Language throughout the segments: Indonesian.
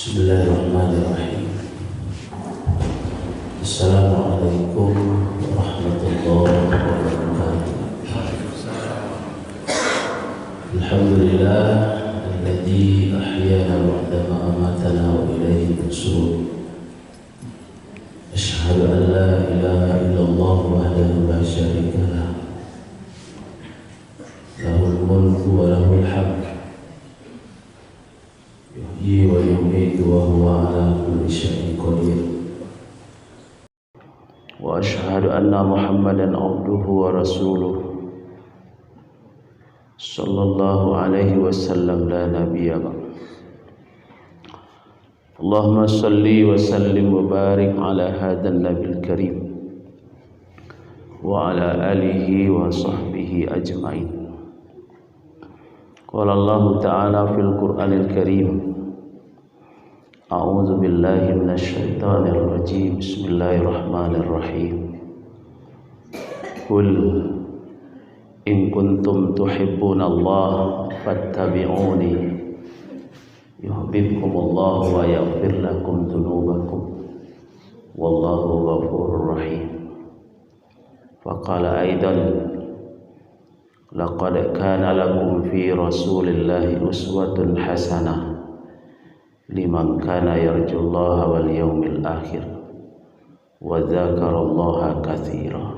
Bismillahirrahmanirrahim. Assalamualaikum warahmatullahi wabarakatuh. Alhamdulillah alladzi ahyana ba'dama amatana wa ilaihi nusyur. Asyhadu an la ilaha illallah wahdahu la syarika lah. Lahul mulku wa lahul hamd. Yuhyi wa yumiitu wa huwa ala kulli syai'in qadir. Wa asyhadu anna Muhammadan abduhu wa rasuluh sallallahu alaihi wasallam la nabiyya ba'd. Allahumma salli wa sallim wa barik ala hadan nabil karim wa ala alihi wa sahbihi ajma'in. Qala Allah ta'ala fil Qur'anil Karim, A'udzu billahi minasy syaithanir rajim. Bismillahirrahmanirrahim. Qul in kuntum tuhibbunallaha fattabi'uni yuhibbukumullahu wa yaghfir lakum dzunubakum wallahu ghafurur rahim. Faqala aidan laqad kana lakum fi rasulillahi uswatun hasanah liman kana yarjullaha wal yawmil akhir wa dzakarallaha katsira.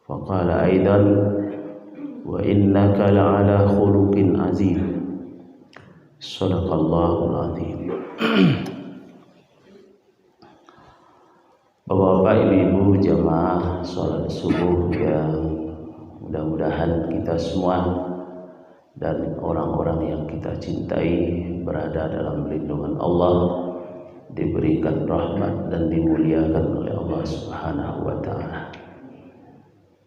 Faqala aidan wa innaka la'ala khuluqin azim. Shadaqallahul azim. Bapak-bapak, ibu-ibu jamaah salat subuh yang mudah-mudahan kita semua dan orang-orang yang kita cintai berada dalam lindungan Allah, diberikan rahmat dan dimuliakan oleh Allah Subhanahu wa taala.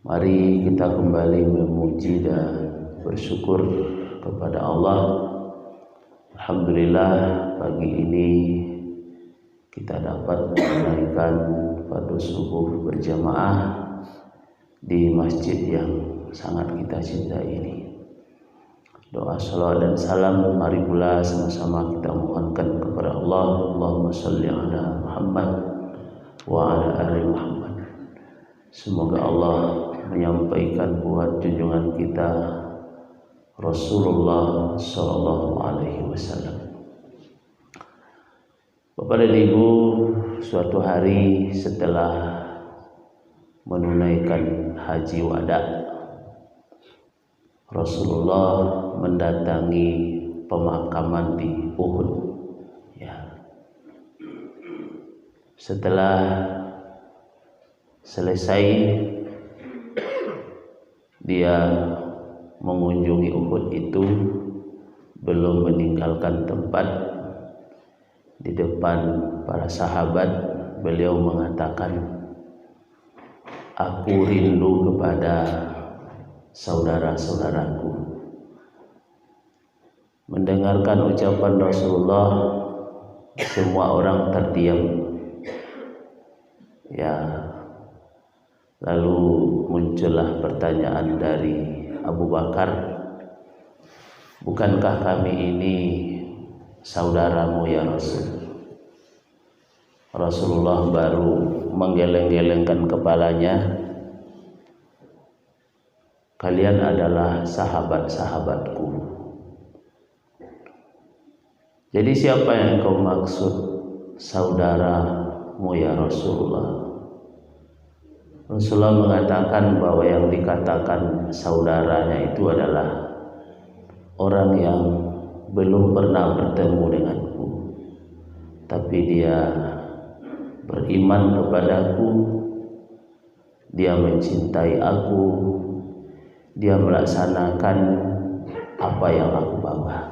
Mari kita kembali memuji dan bersyukur kepada Allah. Alhamdulillah, pagi ini kita dapat menunaikan fardu subuh berjamaah di masjid yang sangat kita cintai ini. Doa salawat dan salam mari pula sama-sama kita mohonkan kepada Allah. Allahumma shalli ala Muhammad wa ala ali Muhammad. Semoga Allah menyampaikan buat junjungan kita Rasulullah sallallahu alaihi wasallam. Bapak dan Ibu, suatu hari setelah menunaikan haji wada, Rasulullah mendatangi pemakaman di Uhud. Ya. Setelah selesai dia mengunjungi Uhud itu, belum meninggalkan tempat, di depan para sahabat beliau mengatakan, aku rindu kepada saudara-saudaraku. Mendengarkan ucapan Rasulullah, semua orang terdiam. Ya, lalu muncullah pertanyaan dari Abu Bakar, bukankah kami ini saudaramu ya Rasul? Rasulullah baru menggeleng-gelengkan kepalanya, kalian adalah sahabat-sahabatku. Jadi siapa yang kau maksud saudaramu ya Rasulullah? Rasulullah mengatakan bahwa yang dikatakan saudaranya itu adalah orang yang belum pernah bertemu denganku, tapi dia beriman kepadaku, dia mencintai aku, dia melaksanakan apa yang aku bawa.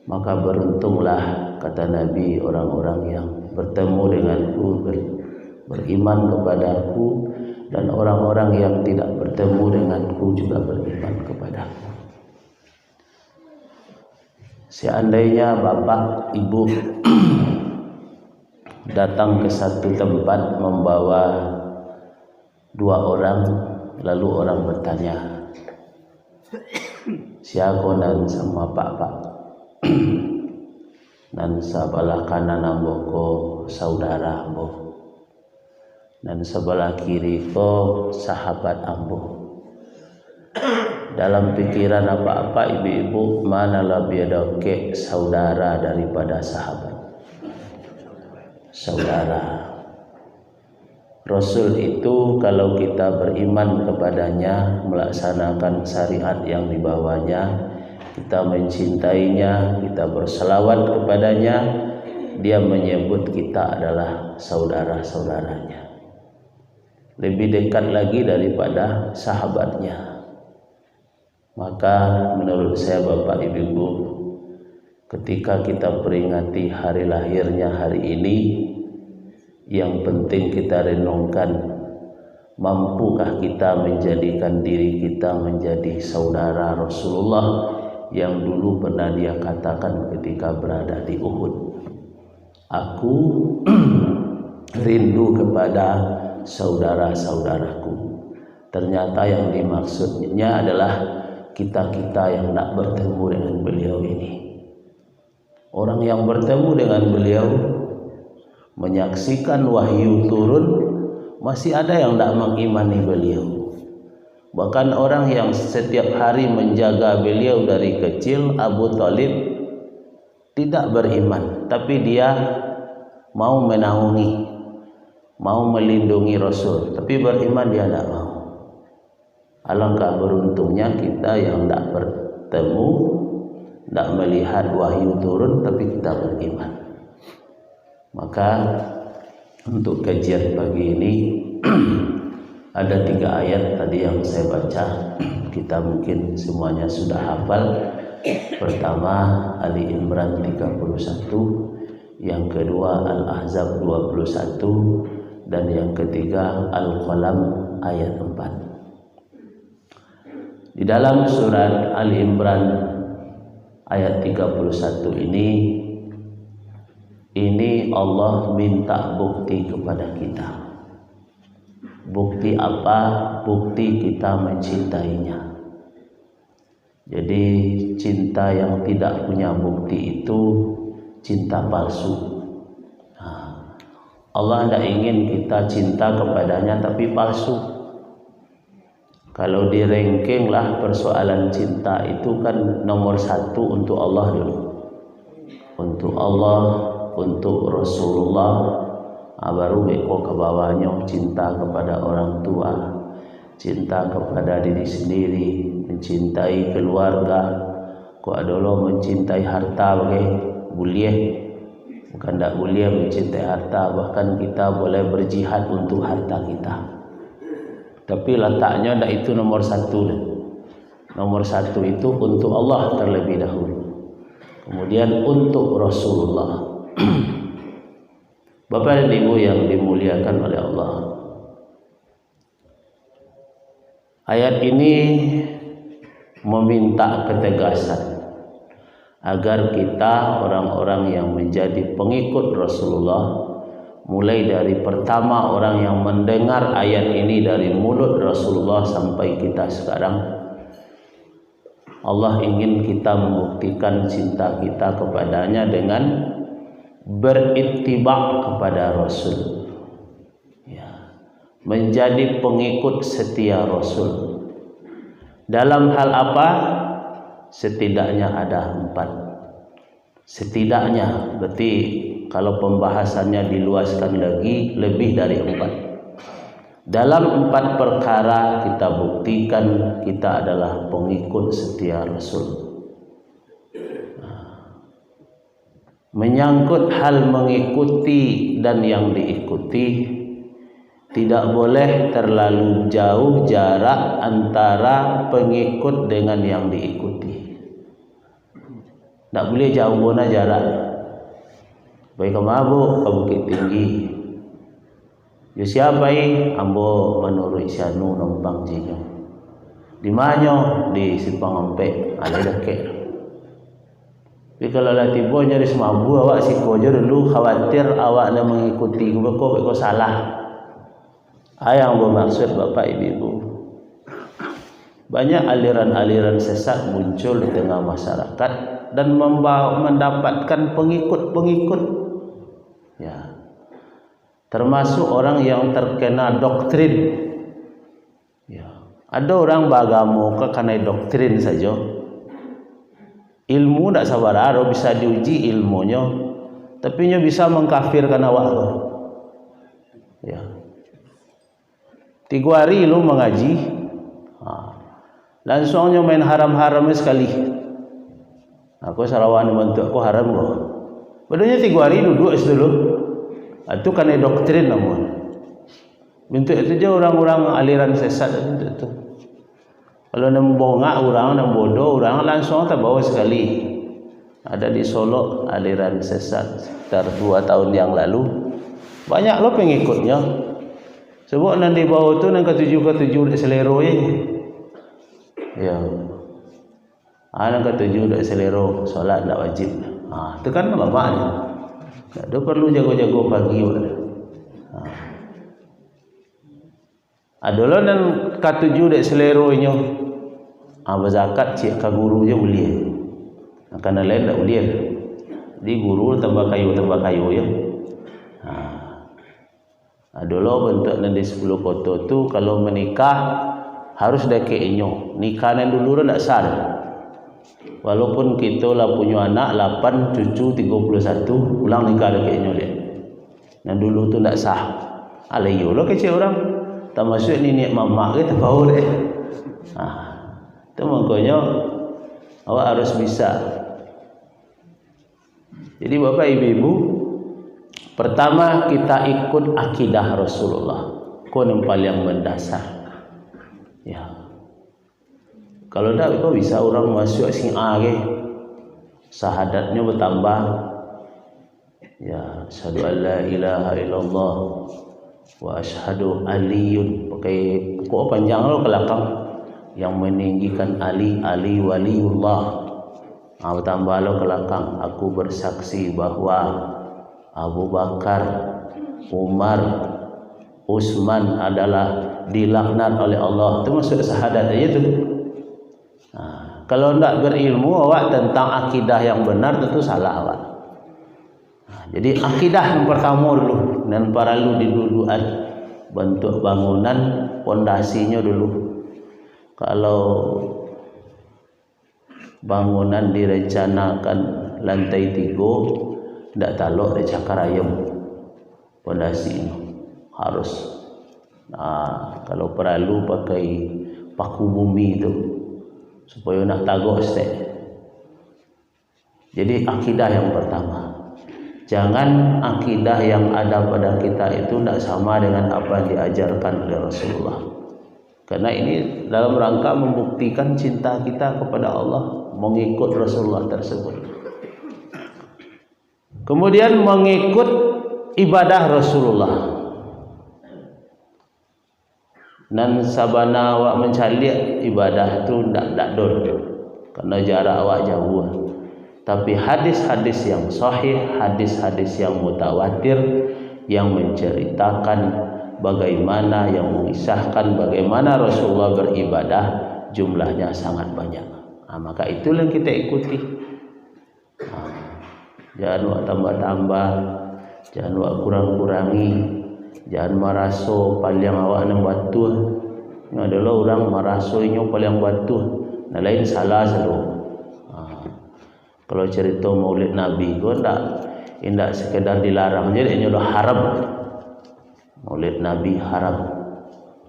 Maka beruntunglah, kata Nabi, orang-orang yang bertemu denganku, beriman kepadaku, dan orang-orang yang tidak bertemu denganku juga beriman kepadaku. Seandainya bapak, ibu datang ke satu tempat membawa dua orang, lalu orang bertanya, siagonan sama pak. nan sebelah kanan ambo ko saudara ambo, dan sebelah kiri ko sahabat ambo. Dalam pikiran apa-apa ibu-ibu, mana lebih dekat saudara daripada sahabat? Saudara. Rasul itu kalau kita beriman kepadanya, melaksanakan syariat yang dibawanya, kita mencintainya, kita berselawat kepadanya, dia menyebut kita adalah saudara-saudaranya. Lebih dekat lagi daripada sahabatnya. Maka menurut saya Bapak Ibu, ketika kita peringati hari lahirnya hari ini, yang penting kita renungkan, mampukah kita menjadikan diri kita menjadi saudara Rasulullah yang dulu pernah dia katakan ketika berada di Uhud, aku rindu kepada saudara-saudaraku. Ternyata yang dimaksudnya adalah kita-kita yang tak bertemu dengan beliau ini. Orang yang bertemu dengan beliau, menyaksikan wahyu turun, masih ada yang tak mengimani beliau. Bahkan orang yang setiap hari menjaga beliau dari kecil, Abu Thalib, tidak beriman, tapi dia mau menaungi, mau melindungi Rasul, tapi beriman dia tidak mau. Alangkah beruntungnya kita yang tidak bertemu, tidak melihat wahyu turun, tapi kita beriman. Maka untuk kajian pagi ini ada 3 ayat tadi yang saya baca. Kita mungkin semuanya sudah hafal. Pertama Ali Imran 31, yang kedua Al-Ahzab 21, dan yang ketiga Al-Qalam ayat 4. Di dalam surat Ali Imran ayat 31 ini Allah minta bukti kepada kita. Bukti apa? Bukti kita mencintainya. Jadi cinta yang tidak punya bukti itu cinta palsu. Allah tidak ingin kita cinta kepadanya tapi palsu. Kalau di ranking lah persoalan cinta itu kan nomor 1 untuk Allah dulu. Untuk Allah, untuk Rasulullah, baru beko ke bawahnya cinta kepada orang tua, cinta kepada diri sendiri, mencintai keluarga. Kok adolo mencintai harta bagai boleh, bukan tak boleh mencintai harta, bahkan kita boleh berjihad untuk harta kita. Tapi letaknya tidak itu nomor 1. Nomor 1 itu untuk Allah terlebih dahulu, kemudian untuk Rasulullah. Bapak dan Ibu yang dimuliakan oleh Allah, ayat ini meminta ketegasan agar kita orang-orang yang menjadi pengikut Rasulullah, mulai dari pertama orang yang mendengar ayat ini dari mulut Rasulullah sampai kita sekarang, Allah ingin kita membuktikan cinta kita kepadanya dengan berittiba kepada Rasul, ya, menjadi pengikut setia Rasul. Dalam hal apa? Setidaknya ada 4. Setidaknya berarti kalau pembahasannya diluaskan lagi lebih dari 4. Dalam 4 perkara kita buktikan kita adalah pengikut setia Rasul. Menyangkut hal mengikuti dan yang diikuti, tidak boleh terlalu jauh jarak antara pengikut dengan yang diikuti. Tak boleh jauh bona jarak. Baik ke Mabuk, ke Bukit Tinggi. Ya siapa ini? Ambo menurut Isyanu nombang jino. Di mana? Di Simpang Empek. Ada dekat. Tapi kalau lah tiba nyari semabu awak si kojo dulu khawatir awak nak mengikuti beko salah. Yang bermaksud Bapak Ibu, banyak aliran-aliran sesat muncul di tengah masyarakat dan mendapatkan pengikut-pengikut. Ya. Termasuk orang yang terkena doktrin. Ya. Ada orang beragama karena doktrin saja. Ilmu tak sabar aro bisa diuji ilmunya, tapi nya bisa mengkafirkan awak. Ya. 3 hari lu mengaji, langsungnya main haram-haram sekali. Aku sarawan bentuk aku haram kok. Padahal 3 hari duduk dulu. Itu kan doktrin namun. Bentuk itu aja orang-orang aliran sesat bentuk itu. Kalau nembongak orang, nembodoh orang langsung terbawa sekali. Ada di Solo aliran sesat sekitar 2 tahun yang lalu. Banyak lo pengikutnya. Sebab nanti bawah tu nang ketujuh dak selero ya. Nang ketujuh dak selero solat dak wajib. Itu kan lama ni. Tak perlu jago-jago pagi. Adalah nang ketujuh dak selero nya. Berzakat cik ka guru je boleh. Akan lain tak boleh. Di guru tambah kayu ya. Adalah bentuk nanti 10 koto tu kalau menikah harus dekeknya. Nikahnya dulu tak sah. Walaupun kita lah punya anak 8 cucu 31 ulang nikah dekeknya dia. Yang dulu tu tak sah. Alayo lah kecil orang. Tak masuk ni niat mamak ke tak bau deh. Itu makanya awak harus bisa. Jadi bapak ibu, pertama kita ikut akidah Rasulullah. Kau yang paling mendasar. Ya. Kalau tak kau bisa orang masuk sing ke. Syahadatnya bertambah. Ya, asyhadu an la ilaha illallah wa asyhadu aliyun. Pakai pokok panjang lo ke belakang. Yang meninggikan Ali waliullah. Bertambah lo ke belakang. Aku bersaksi bahwa Abu Bakar, Umar, Utsman adalah dilaknat oleh Allah. Itu maksud syahadat aja tu. Kalau tidak berilmu awak tentang akidah yang benar tentu salah awak. Jadi akidah yang pertama dulu dan perlu didudukan bentuk bangunan pondasinya dulu. Kalau bangunan direncanakan lantai 3 tidak talok di cakar ayam pondasi harus. Kalau perlu pakai paku bumi itu supaya nak tagok stek. Jadi akidah yang pertama. Jangan akidah yang ada pada kita itu tidak sama dengan apa yang diajarkan oleh Rasulullah. Karena ini dalam rangka membuktikan cinta kita kepada Allah, mengikut Rasulullah tersebut. Kemudian mengikut ibadah Rasulullah. Dan sabana awak mencari ibadah tu ndak dol. Karena jarak awak jauh. Tapi hadis-hadis yang sahih, hadis-hadis yang mutawatir yang menceritakan bagaimana, yang mengisahkan bagaimana Rasulullah beribadah, jumlahnya sangat banyak. Maka itulah yang kita ikuti. Jangan wak tambah-tambah, jangan wak kurang-kurangi, jangan maraso paling awak nang batu. Ini adalah orang marasonya paling batu. Nah lain salah selalu. Kalau cerita Maulid Nabi itu tidak sekedar dilarang, jadi ini sudah haram. Maulid Nabi haram,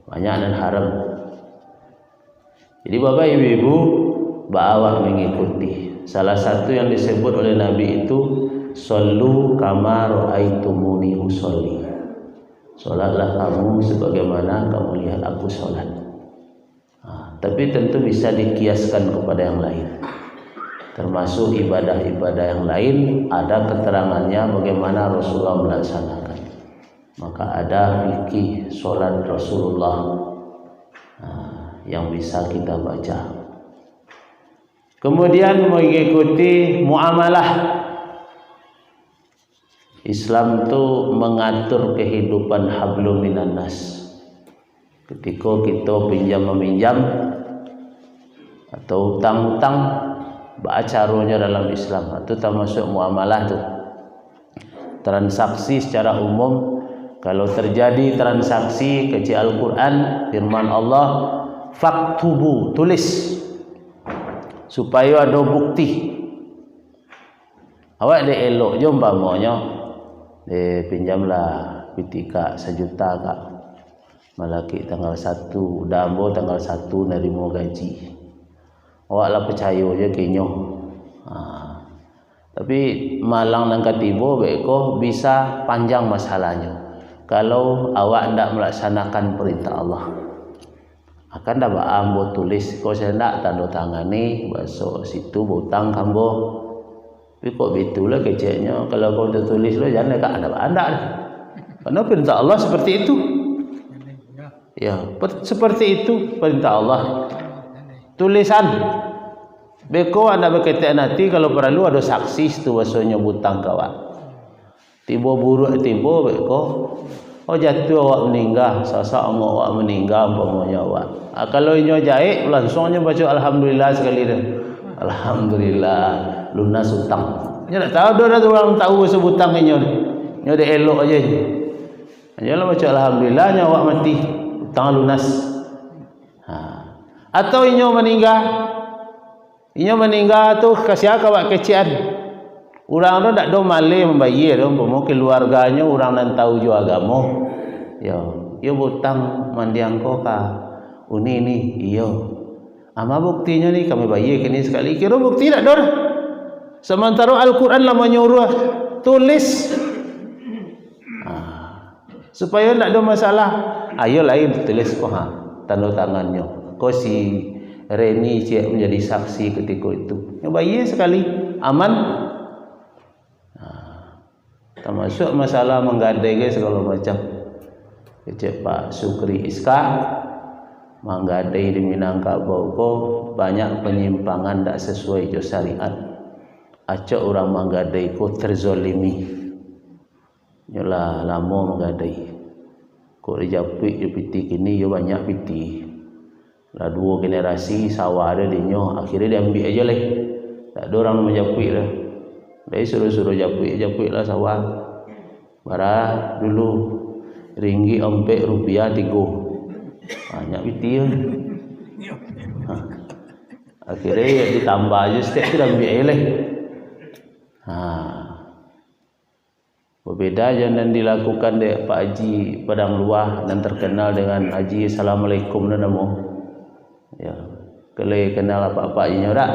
banyak dan haram. Jadi bapak ibu bawa mengikuti. Salah satu yang disebut oleh Nabi itu sallu kama ra'aitumuni usolli. Solatlah kamu sebagaimana kamu lihat aku solat. Tapi tentu bisa dikiaskan kepada yang lain. Termasuk ibadah-ibadah yang lain ada keterangannya bagaimana Rasulullah melaksanakan. Maka ada fikih solat Rasulullah yang bisa kita baca. Kemudian mengikuti muamalah. Islam itu mengatur kehidupan hablum minan nas. Ketika kita pinjam meminjam atau utang-utang, caranya dalam Islam. Itu termasuk muamalah tu. Transaksi secara umum, kalau terjadi transaksi kecil Al-Quran, firman Allah, faktubu, tulis supaya ada bukti. Awak dia elok je umpamanya dia pinjamlah pitika 1 juta kak malaki tanggal 1 dambo tanggal 1 nerima gaji. Awak lah percaya je kenyo. Tapi malang nang katibo beko bisa panjang masalahnya kalau awak ndak melaksanakan perintah Allah. Akan dah ambo tulis kau saya ndak tanda tangani masuk situ butang kambo. Tapi kok betulah keceknya kalau kau tertulis lo jangan dekat anda dah. Karena perintah Allah seperti itu. Ya, seperti itu perintah Allah. Tulisan. Beko anda berkaitan nanti kalau perlu ada saksi itu bahasanya butang kawan. Tiba buruk tiba beko. Oh jatuh awak meninggal, sasa awak meninggal umpamanya awak. Kalau inyo jahit langsungnya baca alhamdulillah sekali dah. Alhamdulillah lunas hutang. Nya tak tahu dah orang tahu sebutang inyo. Inyo dah elok aja. Janganlah baca alhamdulillah nya awak mati hutang lunas. Atau inyo meninggal. Inyo meninggal tu kasih awak kecian. Orang tu tak ada malih membayar tu, umpama keluarganya orang nan tahu jo agama. Ya, yo butang mandiang ko ka. Uni ni, iyo. Ama buktinya ni kami bayar kini sekali. Kira bukti tak ada. Sementara Al-Quran lah menyuruh tulis. Supaya tak ada masalah. Ayo lain tulis ko tanda tangannya. Ko si Reni cik menjadi saksi ketika itu. Yo bayar sekali. Aman. Termasuk masalah menggadai segala macam. Kecik Pak Sukri Iska menggadai di Minangkabau ko banyak penyimpangan tak sesuai jo syariat. Acak orang menggadai ko terzolimi. Nyolah lama menggadai. Ko dijapik di piti kini yo banyak piti. Lah 2 generasi sawah ada dinyo akhirnya dia ambil aja leh. Tak ada orang menjapik dah. Dari suruh-suruh japik lah sawah. Bara dulu ringgit ompek rupiah 3. Banyak piti. Akhirnya ditambah aja setiap tu dah ambil leh. Berbeza jangan dilakukan dek Pak Haji Padang Luah dan terkenal dengan Haji Assalamualaikum dan namo. Ya, kalau kenal apa-apa ini dak.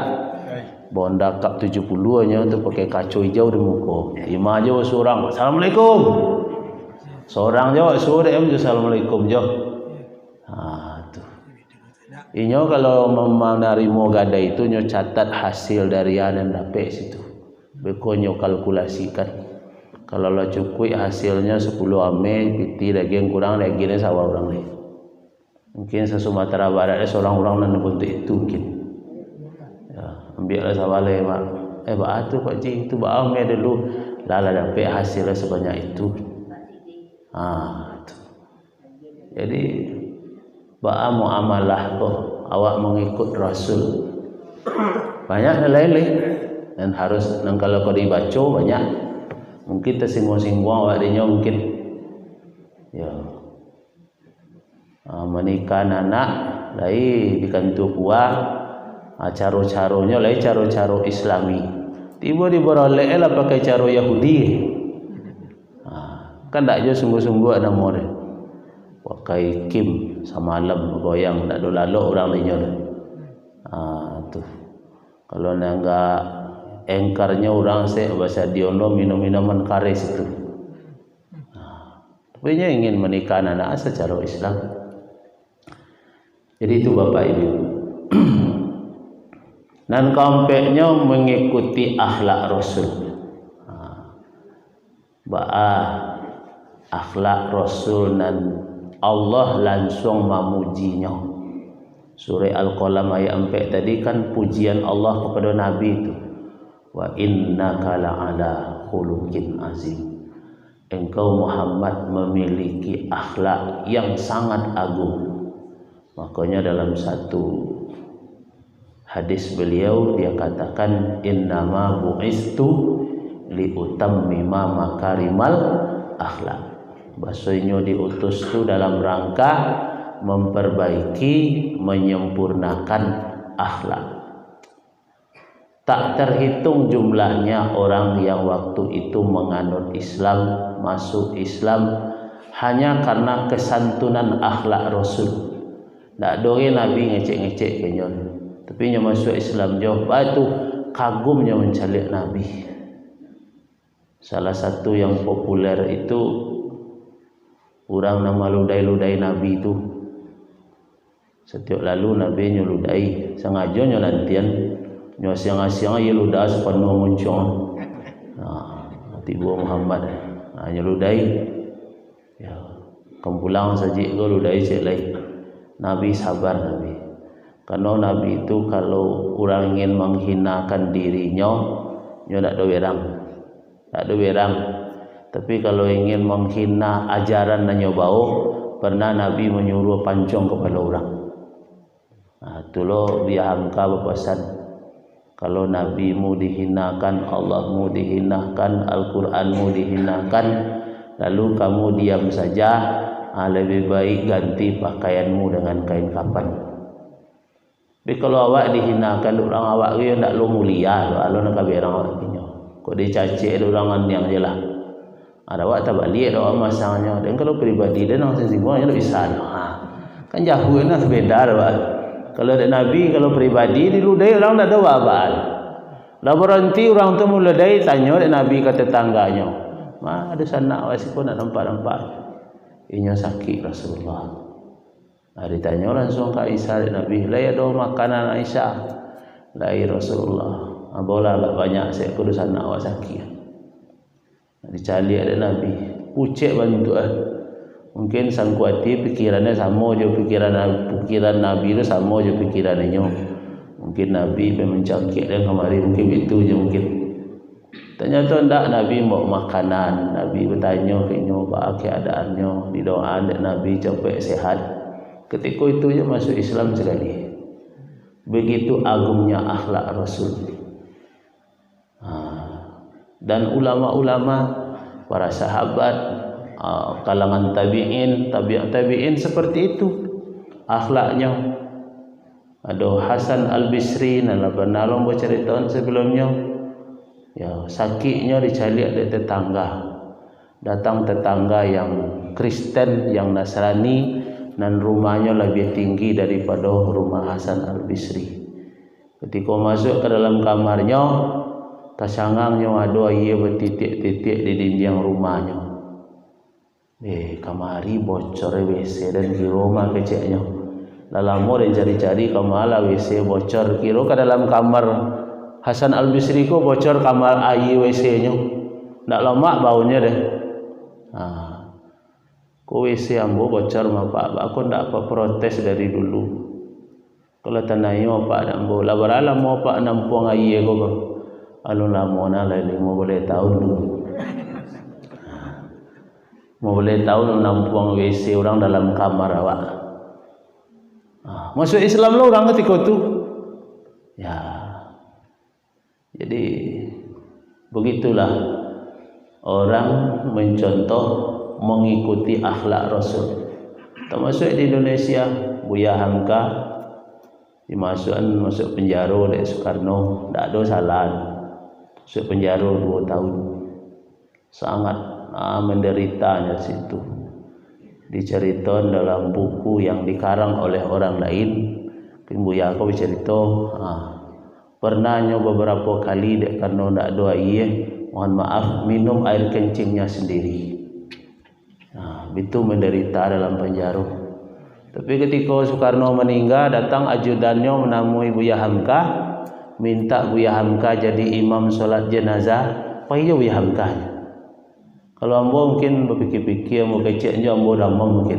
Bonda kap 70 nya tu pakai kacu hijau di muka. Ima aja seorang Assalamualaikum. Seorang je suruh dia Assalamualaikum je. Tu. Inyo kalau menerima gadai itu nyo catat hasil dari yang dapat situ. Beko nyo kalkulasikan. Kalau lo cukup hasilnya 10 ame piti daging kurang lagi ni sawah orang ni. Mungkin se-Sumatera Barat seorang orang nan bentuk itu mungkin. Ambillah sawale mak. Atu Pak Ji itu baam ya dulu. Lala dapat hasilnya sebanyak itu. Tu. Jadi baam muamalah tu awak mengikut Rasul. Banyak lain-lain dan harus dan kalau kau dibaca banyak. Mungkin tersinggung-singgung awak dinya mungkin. Ya. Menikah anak lai dikantu kuah. Caro-caronya lain caro-caro Islami. Tiba di beroleh lah pakai caro Yahudi. Kan tak je sungguh-sungguh ada more. Pakai kim samalam goyang tak ada lalu orang lainnya. Tu. Kalau enggak engkarnya orang saya bahasa diono minum-minuman kares itu. Tapi dia ingin menikah anak secara Islam. Jadi itu Bapak Ibu. Dan kampeknya mengikuti akhlak Rasul. Akhlak Rasul dan Allah langsung memujinya. Surah Al-Qalam ayat 4 tadi kan pujian Allah kepada Nabi itu. Wa innaka la'ala khuluqin azim. Engkau Muhammad memiliki akhlak yang sangat agung. Makanya dalam satu Hadis beliau dia katakan innama bu'istu liutammima makarimal akhlak. Bahasanya diutus tu dalam rangka memperbaiki, menyempurnakan akhlak. Tak terhitung jumlahnya orang yang waktu itu menganut Islam, masuk Islam hanya karena kesantunan akhlak Rasul. Tak doa Nabi ngecek-ngecek kenyon, tapi nya masuk Islam jauh batu kagumnya mencalik Nabi. Salah satu yang populer itu orang nama ludai-ludai Nabi itu. Setiap lalu Nabi nyeludai, sengaja nyolantian, nyo siang-siang ye ludah sepenuh muncul. Tiba Muhammad, nyeludai. Ya, kampulang saji go ludai cek lai. Nabi sabar Nabi. Karena Nabi itu kalau orang ingin menghinakan dirinya, nyo tak ada werang. Tak ada werang. Tapi kalau ingin menghina ajaran nanya bau, pernah Nabi menyuruh pancong kepala orang. Tu lo biar hamka berpesan, kalau Nabimu dihinakan, Allahmu dihinakan, Al-Quranmu dihinakan, lalu kamu diam saja, lebih baik ganti pakaianmu dengan kain kafan. Tapi kalau awak dihinakan orang awak dia tak lo mulia, lo nak kaberang awak punya. Kau dicaci orang yang je lah. Ada awak tak balik ada awak masangnya. Dan kalau pribadi dia nang sensibelnya tak bisa. Kan jauh nak beda awak. Kalau ada Nabi, kalau pribadi diludai orang tak ada apa-apa. Lah berhenti orang tu mulai tanya ada Nabi ke tetangganya. Ada sanak wasi pun nak nampak-nampak. Inya sakit Rasulullah. Ditanya langsung ke Aisyah Nabi, "Lai ada makanan Aisyah?" "Lai Rasulullah." Bola agak banyak saya kudu sanak awak sakit. Dicari ada Nabi. Ucek bantu Mungkin sangkuati pikirannya sama je pikiran Nabi itu sama je pikirannya. Mungkin Nabi mencangkik dan kemari mungkin itu je mungkin. Ternyata tidak Nabi mau makanan. Nabi bertanya kayaknya apa keadaannya, didoa dan Nabi capek sehat. Ketika itu je masuk Islam sekali. Begitu agungnya akhlak Rasul. Dan ulama-ulama, para sahabat, kalangan tabi'in, tabi'in seperti itu akhlaknya. Ada Hasan Al-Bisri nala pernah lomba cerita sebelumnya. Ya, sakitnya dicari ada tetangga. Datang tetangga yang Kristen, yang Nasrani, dan rumahnya lebih tinggi daripada rumah Hasan Al-Bisri. Ketika masuk ke dalam kamarnya, tasangangnya ada ia bertitik-titik di dinding rumahnya. Kamari bocor WC dan di rumah kecilnya. Lama dan cari-cari kamala WC bocor. Kira ke dalam kamar Hasan Al-Bisri ko bocor kamar air WC-nya. Tak lama baunya deh. Ko WC ambo bocor pak. Aku tak apa protes dari dulu. Kalau tanahnya pak nak ambo. Labarala mau pak nampung air ko bang. Alun lama na lagi mau boleh tahun dulu. Mau boleh tahu nampung WC orang dalam kamar awak. Masuk Islam lo orang ketika itu. Ya. Jadi begitulah orang mencontoh mengikuti akhlak Rasul. Termasuk di Indonesia, Buya Hamka masuk penjara oleh Soekarno, tak ada salah. Masuk penjara 2 tahun. Sangat menderitanya situ. Diceritakan dalam buku yang dikarang oleh orang lain. Buya aku bercerita, pernahnya beberapa kali karena tidak ada air, mohon maaf minum air kencingnya sendiri. Itu menderita dalam penjara. Tapi ketika Soekarno meninggal, datang ajudannya menemui Buya Hamka, minta Buya Hamka jadi imam solat jenazah. Payah Buya Hamka. Kalau ambo mungkin berpikir-pikir mau keceknya ambo damam mungkin.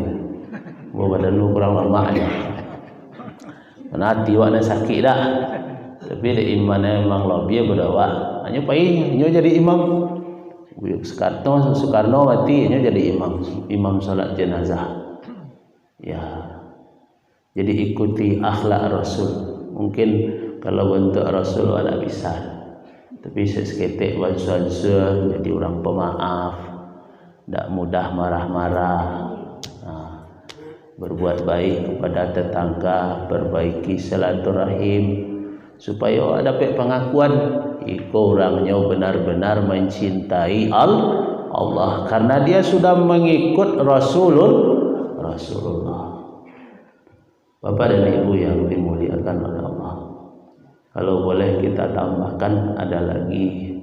Ambo badan lu kurang lemaknya. Nanti wakna sakit dah. Tapi dia imannya memang lebih berdakwah. Hanya payah nyo jadi imam. Soekarno mati nyo jadi imam salat jenazah. Ya. Jadi ikuti akhlak Rasul. Mungkin kalau bentuk Rasul ada bisa. Tapi seketik bansuan jadi orang pemaaf, tidak mudah marah-marah, berbuat baik kepada tetangga, perbaiki silaturahim, supaya dapat pengakuan iko orangnya benar-benar mencintai Allah karena dia sudah mengikut Rasulullah. Bapak dan Ibu yang dimuliakan oleh Allah, kalau boleh kita tambahkan ada lagi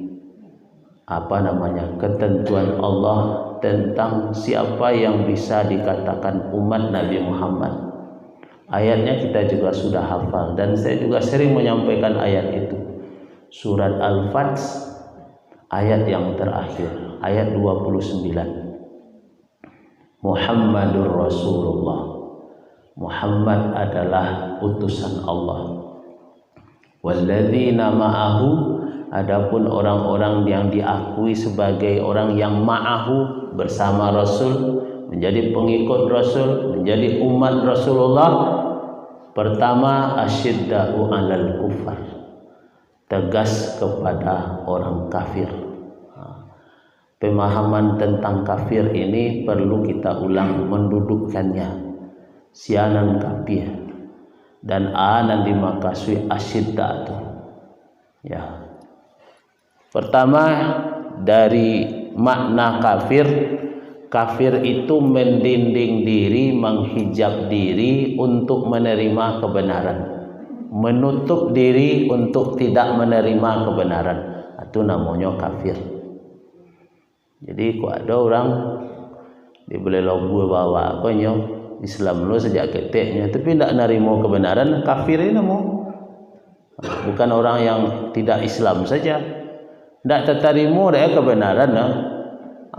ketentuan Allah tentang siapa yang bisa dikatakan umat Nabi Muhammad. Ayatnya kita juga sudah hafal dan saya juga sering menyampaikan ayat itu. Surat Al-Fath ayat yang terakhir, ayat 29. Muhammadur Rasulullah. Muhammad adalah utusan Allah. Walladzina ma'ahu, adapun orang-orang yang diakui sebagai orang yang ma'ahu, bersama Rasul, menjadi pengikut Rasul, menjadi umat Rasulullah. Pertama, asyidda'u 'alal kufar, tegas kepada orang kafir. Pemahaman tentang kafir ini perlu kita ulang mendudukkannya. Sianan kafir dan anan dimakasui asyidda itu. Ya. Pertama, dari makna kafir, kafir itu mendinding diri, menghijab diri untuk menerima kebenaran, menutup diri untuk tidak menerima kebenaran. Itu namanya kafir. Jadi kok ada orang dibeli logo bawa konyo Islam lo sejak keteknya tapi tidak nerima kebenaran, kafir ini namo. Bukan orang yang tidak Islam saja tidak terima dari kebenaran,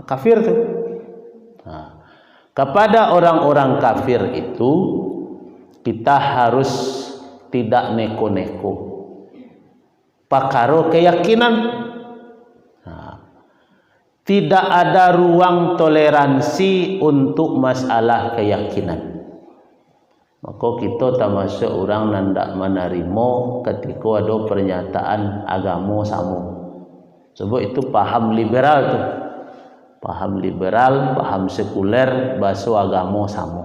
kafir tu. Kepada orang-orang kafir itu kita harus tidak neko-neko, pakaro keyakinan. Tidak ada ruang toleransi untuk masalah keyakinan. Maka kita termasuk orang yang tidak menerima ketika ada pernyataan agama sama. Sebab itu paham liberal tu. Paham liberal, paham sekuler, bahasa agama sama.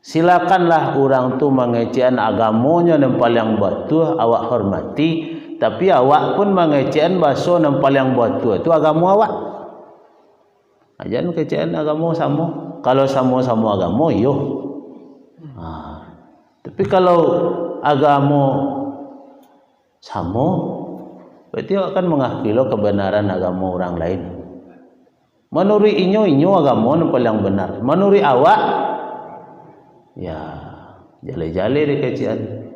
Silakanlah orang tu mengecewakan agamanya yang paling betul, awak hormati. Tapi awak pun mengecewakan bahasa yang paling betul itu agama awak. Jangan kecewakan agama sama. Kalau sama-sama agama, yo. Tapi kalau agama sama, berarti awak akan mengakui kebenaran agama orang lain. Menurut inyo agama yang paling benar. Menurut awak, ya jale-jale dikecewakan.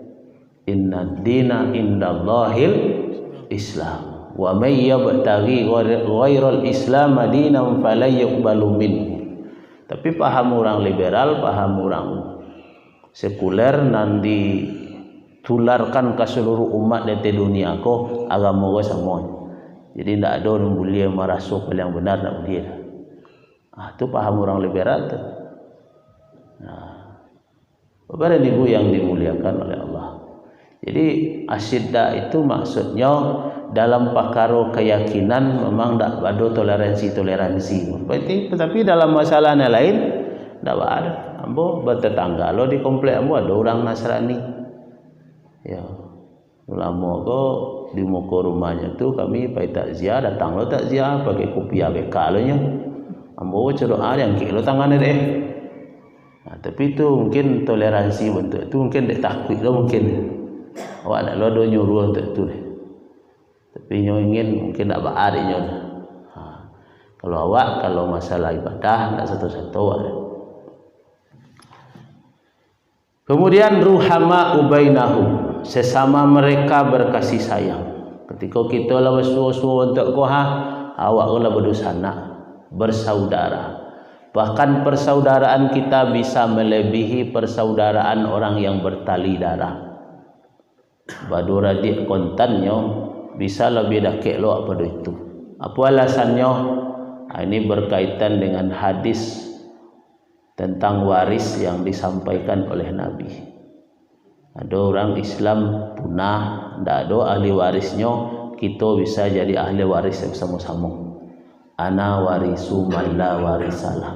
Inna dina indallahil Islam wa may yabtaghi ghairal Islam dinan fala yuqbalu minhu. Tapi paham orang liberal, paham orang sekuler nan ditularkan ke seluruh umat di dunia ko agama ko sama. Jadi tidak ada orang boleh merasa paling benar, tak boleh. Itu paham orang liberal tu. Bapak dan Ibu yang dimuliakan oleh Allah. Jadi asyidda itu maksudnya dalam pakaro keyakinan memang tak ada toleransi. Tetapi dalam masalah yang lain tak ada. Ambo bertetangga lo di komplek ambo ada orang Nasrani. Ya, lama ko di muka rumahnya tu kami pai takziah, datang lo takziah pakai kopiah beka lo nya. Ambo cerita yang kilo tangan deh. Tapi itu mungkin toleransi bentuk itu mungkin tak takut lo mungkin. Awak nak lodo nyuruh untuk itu. Tapi nyo ingin mungkin tak baar nyo. Kalau awak kalau masalah ibadah tak satu-satu. Kemudian ruhama ubainahum, sesama mereka berkasih sayang. Ketika kita lah bersuara untuk koha, awak lah berdosana, bersaudara. Bahkan persaudaraan kita bisa melebihi persaudaraan orang yang bertali darah. Badura dik kontannya bisa lebih dakik lo apa itu. Apa alasannya? Ini berkaitan dengan hadis tentang waris yang disampaikan oleh Nabi. Ada orang Islam punah, ndak ada ahli warisnya, kita bisa jadi ahli waris bersama-sama. Ana warisu man la warisalah.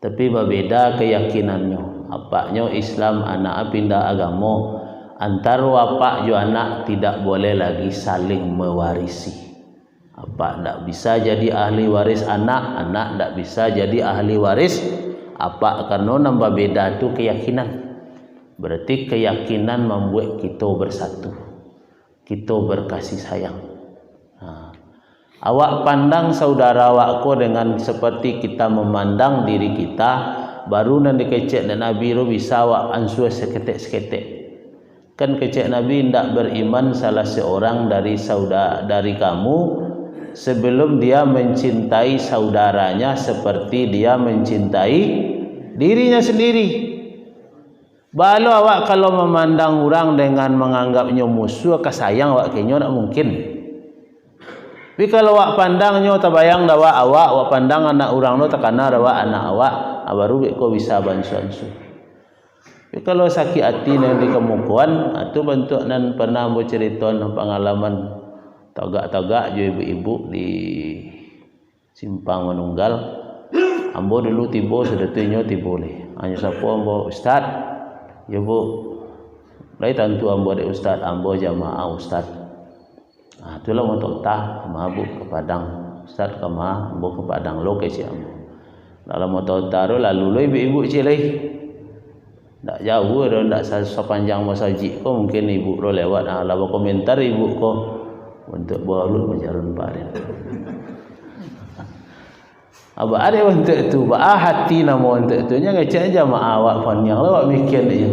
Tapi berbeda keyakinannya. Apaknya Islam anak pindah agama, antara wapak jo anak tidak boleh lagi saling mewarisi. Apa ndak bisa jadi ahli waris anak, anak ndak bisa jadi ahli waris apa, karena nambah beda tu keyakinan. Berarti keyakinan membuat kita bersatu, kita berkasih sayang. Awak pandang saudara awakku dengan seperti kita memandang diri kita, baru nanti kecek dan Nabi ro bisa awak ansur seketek-seketek. Kan kecek Nabi tidak beriman salah seorang dari kamu sebelum dia mencintai saudaranya seperti dia mencintai dirinya sendiri. Balu awak kalau memandang orang dengan menganggapnya musuh, kasayang awak kayaknya tak mungkin. Tapi kalau awak pandangnya tabayang dawa awak pandang anak orang no takana dawa anak awak, baru kau bisa bansu-bansu. Tapi kalau sakit hati nanti kemukuan, itu bentuk nan pernah bercerita pengalaman tagak-tagak jo ibu-ibu di Simpang Manunggal. Ambo dulu tiba sudah tunyo tiba leh. Hanya siapa ambo ustaz, ya bu, lai tentu ambo de ustaz, ambo jamaah ustaz. Itulah motor tah mabuk ke Padang, ustaz kemah ambo ke Padang lo ke ambo. Dalam motor taruh lalu lo ibu-ibu cilai. Tak jauh dah, tak sepanjang masjid ko mungkin ibu ro lewat, lalu komentar ibu ko untuk balut menjarun parin. Aba ada untuk tu, hati nama untuk tu nya ngecek jamaah awak panjang awak mikir dia.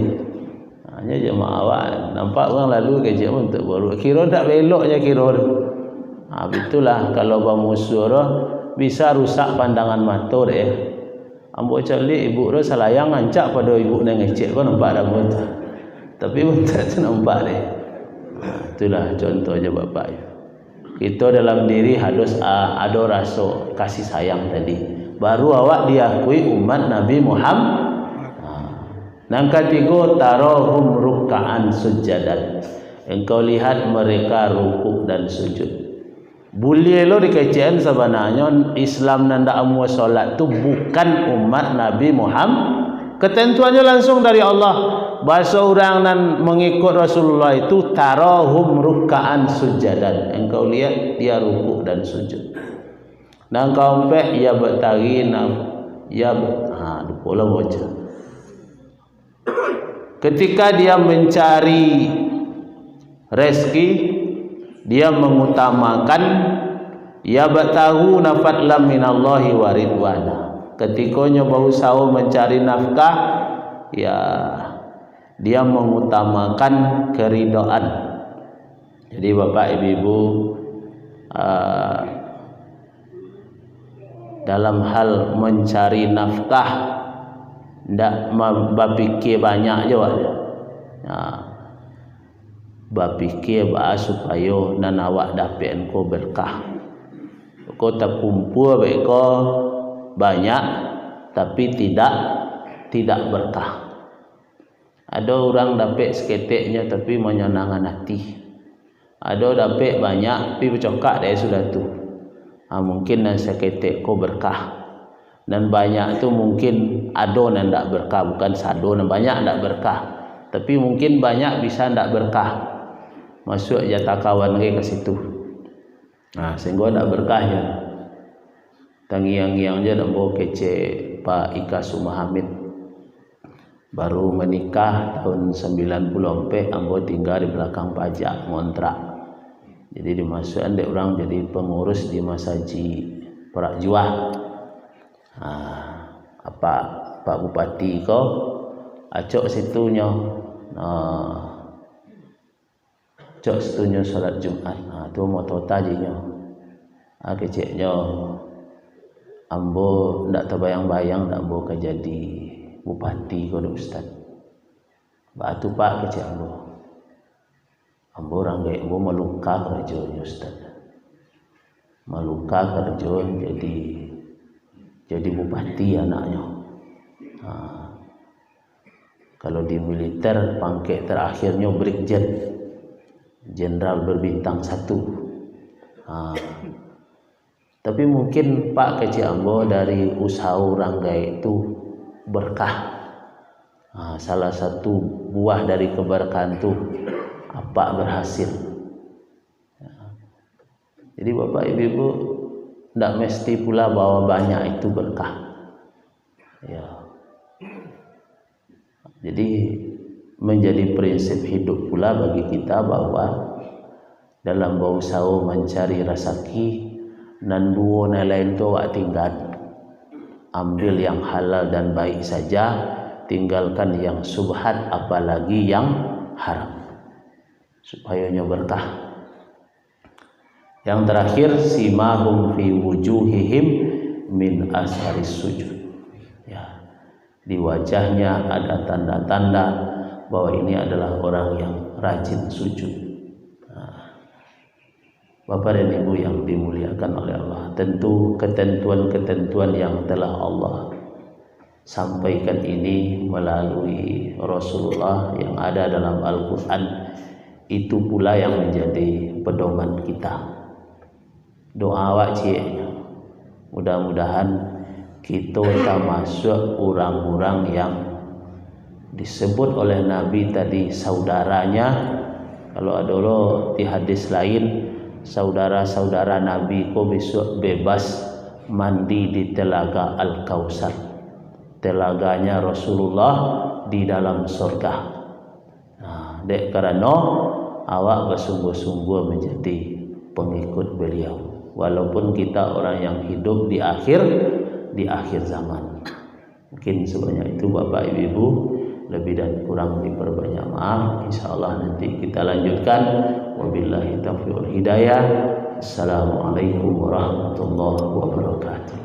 Hanya jamaah awak nampak orang lalu ngecek untuk balut. Kira tak beloknya kira. Itulah kalau bermusuh bisa rusak pandangan mata dia. Ambo cari ibu ro salayang ngancak pada ibu nang ngecek ko nampak dah buat. Tapi buat tu nampak dia. Itulah contohnya bapak. Kita dalam diri harus ada rasa kasih sayang tadi. Baru awak diakui umat Nabi Muhammad. Yang ketiga, tarahum ruk'an sujadan. Engkau lihat mereka rukuk dan sujud. Boleh lo dikecen sebenarnya Islam nanda amu solat tu bukan umat Nabi Muhammad. Ketentuannya langsung dari Allah. Bahasa orang nan mengikut Rasulullah itu tarahum ruk'an sujadan. Engkau lihat dia rukuk dan sujud. Dan kau empek ia bertarin ia pola baca. Ketika dia mencari rezeki, dia mengutamakan ia bertahu nafadlam minallahi wa ridwana. Ketikanya berusaha mencari nafkah, ya dia mengutamakan keridhaan. Jadi bapak ibu dalam hal mencari nafkah ndak berfikir banyak je berfikir supaya nan awak dapat engkau berkah. Kau tak kumpul baik kau banyak tapi tidak berkah. Ada orang dapat seketeknya tapi menyenangkan hati. Ada dapat banyak tapi bercokak dia sudah tu. Mungkin nan seketek kau berkah. Dan banyak tu mungkin ada nan tak berkah, bukan sado nan banyak tak berkah. Tapi mungkin banyak bisa tak berkah. Masuk jatah kawan ke situ. Sehingga tak berkah je. Tangiang-giang je nak bawa kece Pak Ika Sumahamid. Baru menikah tahun 94, ambo tinggal di belakang pajak ngontrak. Jadi dimasukkan dek orang jadi pengurus di Masaji Perak Juah. Pak Bupati ko acok situnya. Cok setunya salat Jumat. Tu moto tajinya. Keceknya ambo ndak terbayang-bayang ndak ambo ke jadi bupati ko ustaz. Batu pak kecek ambo. Ambo orang gak ambo meluka kerja ustaz. Meluka kerja jadi bupati anaknya. Kalau di militer pangkat terakhirnya brigjen. jenderal berbintang 1. Tapi mungkin Pak Keci Ambo dari usaha Rangga itu berkah. Salah satu buah dari keberkahan itu apa berhasil. Jadi Bapak Ibu tidak mesti pula bahwa banyak itu berkah. Ya. Jadi menjadi prinsip hidup pula bagi kita bahwa dalam berusaha mencari rezeki nan duo lain tu awak tinggal, ambil yang halal dan baik saja, tinggalkan yang subhat apalagi yang haram supaya berkah. Yang terakhir, simahum fi wujuhihim min asharis sujud. Ya, di wajahnya ada tanda-tanda bahwa ini adalah orang yang rajin sujud. Bapak dan Ibu yang dimuliakan oleh Allah, tentu ketentuan-ketentuan yang telah Allah sampaikan ini melalui Rasulullah yang ada dalam Al-Quran, itu pula yang menjadi pedoman kita. Doa wajib, mudah-mudahan kita termasuk orang-orang yang disebut oleh Nabi tadi saudaranya. Kalau ada di hadis lain, saudara-saudara Nabi kok besok bebas mandi di telaga Al-Kausar, telaganya Rasulullah di dalam surga. Dek karena awak bersungguh-sungguh menjadi pengikut beliau, walaupun kita orang yang hidup di akhir zaman. Mungkin sebanyak itu Bapak Ibu, lebih dan kurang diperbanyak maaf. Insyaallah nanti kita lanjutkan. Wabillahi taufiq wal hidayah. Assalamualaikum warahmatullahi wabarakatuh.